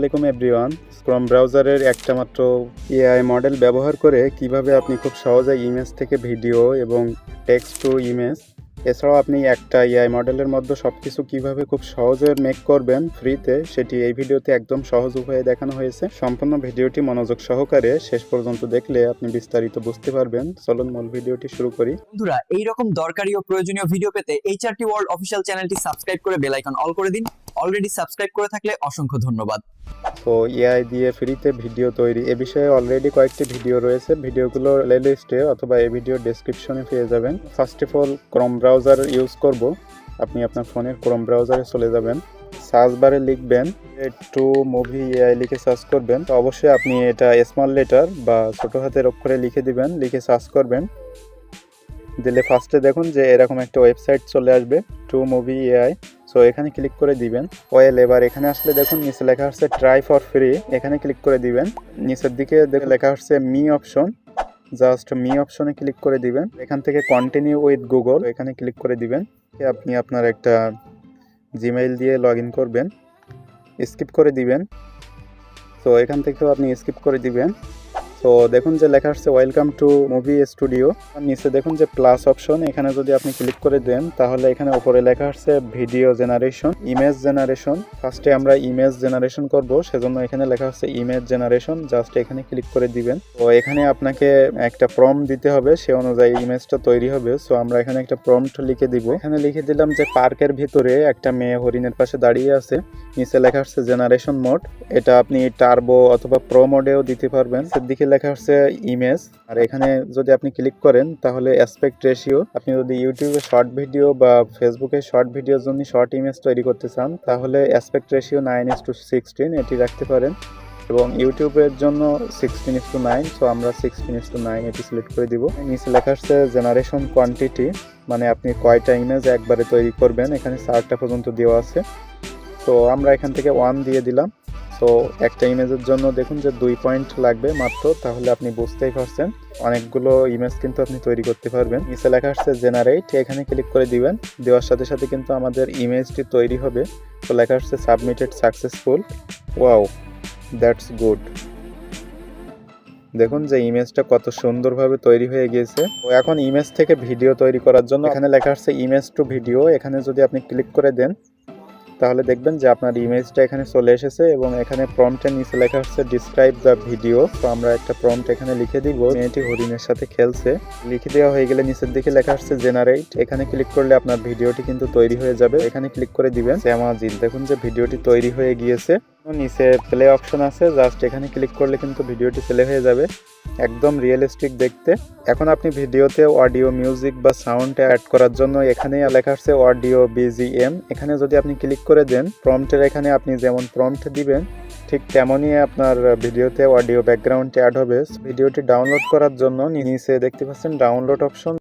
আলাইকুম everyone. Chrome ব্রাউজারের একটা মাত্র এআই মডেল ব্যবহার করে কিভাবে আপনি খুব সহজে ইমেজ থেকে ভিডিও এবং টেক্সট টু ইমেজ এছাড়াও আপনি একটা এআই মডেলের মধ্যে সবকিছু কিভাবে খুব সহজে মেক করবেন ফ্রিতে, সেটি এই ভিডিওতে একদম সহজ উপায়ে দেখানো হয়েছে। সম্পূর্ণ ভিডিওটি মনোযোগ সহকারে শেষ পর্যন্ত দেখলে আপনি বিস্তারিত বুঝতে পারবেন। চলুন মূল ভিডিওটি শুরু করি। বন্ধুরা, এইরকম দরকারি ও প্রয়োজনীয় ভিডিও পেতে এইচআরটি ওয়ার্ল্ড অফিসিয়াল চ্যানেলটি সাবস্ক্রাইব করে বেল আইকন অল করে দিন। অলরেডি সাবস্ক্রাইব করে থাকলে অসংখ্য ধন্যবাদ। তো এআই দিয়ে ফ্রিতে ভিডিও তৈরি এ বিষয়ে অলরেডি কয়েকটি ভিডিও রয়েছে। ভিডিওগুলো প্লেলিস্টে অথবা এই ভিডিও ডেসক্রিপশনে পেয়ে যাবেন। First of all Chrome browser use করব। আপনি আপনার ফোনের ক্রোম ব্রাউজারে চলে যাবেন, সার্চ বারে লিখবেন টু মুভি এআই লিখে সার্চ করবেন। তো অবশ্যই আপনি এটা স্মল লেটার বা ছোট হাতের অক্ষরে লিখে দিবেন, লিখে সার্চ করবেন। দিলে ফার্স্টে দেখুন যে এরকম একটা ওয়েবসাইট চলে আসবে, টু মুভি এআই। সো এখানে ক্লিক করে দিবেন। এবার এখানে আসলে দেখুন নিচে লেখা হচ্ছে ট্রাই ফর ফ্রি, এখানে ক্লিক করে দিবেন। নিচের দিকে লেখা হচ্ছে মি অপশন, জাস্ট মি অপশনে ক্লিক করে দিবেন। এখান থেকে কন্টিনিউ উইথ গুগল এখানে ক্লিক করে দিবেন। আপনি আপনার একটা জিমেইল দিয়ে লগ ইন করবেন, স্কিপ করে দিবেন। তো এখান থেকেও আপনি স্কিপ করে দিবেন। তো দেখুন যে লেখা আসছে ওয়েলকাম টু মুভি স্টুডিও। নিচে দেখুন যে প্লাস অপশন, এখানে যদি আপনি ক্লিক করে দেন তাহলে এখানে উপরে লেখা আসছে ভিডিও জেনারেশন, ইমেজ জেনারেশন। ফার্স্টে আমরা ইমেজ জেনারেশন করব, সেজন্য এখানে লেখা হচ্ছে ইমেজ জেনারেশন, জাস্ট এখানে ক্লিক করে দিবেন। তো এখানে আপনাকে একটা প্রম্পট দিতে হবে, সে অনুযায়ী ইমেজটা তৈরি হবে। সো আমরা এখানে একটা প্রম্পট লিখে দিব। এখানে লিখে দিলাম যে পার্কের ভিতরে একটা মেয়ে হরিণের পাশে দাঁড়িয়ে আছে। নিচে লেখা হচ্ছে জেনারেশন মোড, এটা আপনি টার্বো অথবা প্রো মোডেও দিতে পারবেন। সেদিকে লেখা হচ্ছে ইমেজ, আর এখানে যদি আপনি ক্লিক করেন তাহলে অ্যাসপেক্ট রেশিও। আপনি যদি ইউটিউবে শর্ট ভিডিও বা ফেসবুকে শর্ট ভিডিওর জন্য শর্ট ইমেজ তৈরি করতে চান তাহলে অ্যাসপেক্ট রেশিও 9:16 এটি রাখতে পারেন, এবং ইউটিউবের জন্য 16:9। সো আমরা 16:9 এটি সিলেক্ট করে দিব। নিচে লেখা আসছে জেনারেশন কোয়ান্টিটি, মানে আপনি কয়টা ইমেজ একবারে তৈরি করবেন, এখানে 4টা পর্যন্ত দেওয়া আছে। তো আমরা এখান থেকে 1 দিয়ে দিলাম। তো একটা ইমেজের জন্য দেখুন যে 2 পয়েন্ট লাগবে মাত্র, তাহলে আপনি বুঝতেই পারছেন অনেকগুলো ইমেজ কিন্তু আপনি তৈরি করতে পারবেন। নিচে লেখা আসছে জেনারেট, এখানে ক্লিক করে দিবেন। দেওয়ার সাথে সাথে কিন্তু আমাদের ইমেজটি তৈরি হবে। তো লেখা আসছে submitted successful. Wow, that's good. দেখুন যে ইমেজটা কত সুন্দরভাবে তৈরি হয়ে গিয়েছে। তো এখন ইমেজ থেকে ভিডিও তৈরি করার জন্য এখানে লেখা আসছে ইমেজ টু ভিডিও, এখানে যদি আপনি ক্লিক করে দেন তাহলে দেখবেন যে আপনার ইমেজটা এখানে চলে এসেছে, এবং এখানে প্রম্পটের নিচে লেখা হচ্ছে ডিসক্রাইব দ্য ভিডিও। তো আমরা একটা প্রম্পট এখানে লিখে দিব, মেয়েটি হরিণের সাথে খেলছে। লিখে দেওয়া হয়ে গেলে নিচের দিকে লেখা আসছে জেনারেট, এখানে ক্লিক করলে আপনার ভিডিওটি কিন্তু তৈরি হয়ে যাবে। এখানে ক্লিক করে দিবেন অ্যামাজিন, দেখুন যে ভিডিওটি তৈরি হয়ে গিয়েছে। নিচে প্লে অপশন আছে, জাস্ট এখানে ক্লিক করলে কিন্তু ভিডিওটি প্লে হয়ে যাবে, একদম রিয়েলিস্টিক দেখতে। এখন আপনি ভিডিওতে অডিও, মিউজিক বা সাউন্ড অ্যাড করার জন্য এখানে লেখা আসছে অডিও বিজিএম, এখানে যদি আপনি ক্লিক করে দেন প্রম্পটের এখানে আপনি যেমন প্রম্পট দিবেন ঠিক তেমনই আপনার ভিডিওতে অডিও ব্যাকগ্রাউন্ড অ্যাড হবে। ভিডিওটি ডাউনলোড করার জন্য নিচে দেখতে পাচ্ছেন ডাউনলোড অপশন,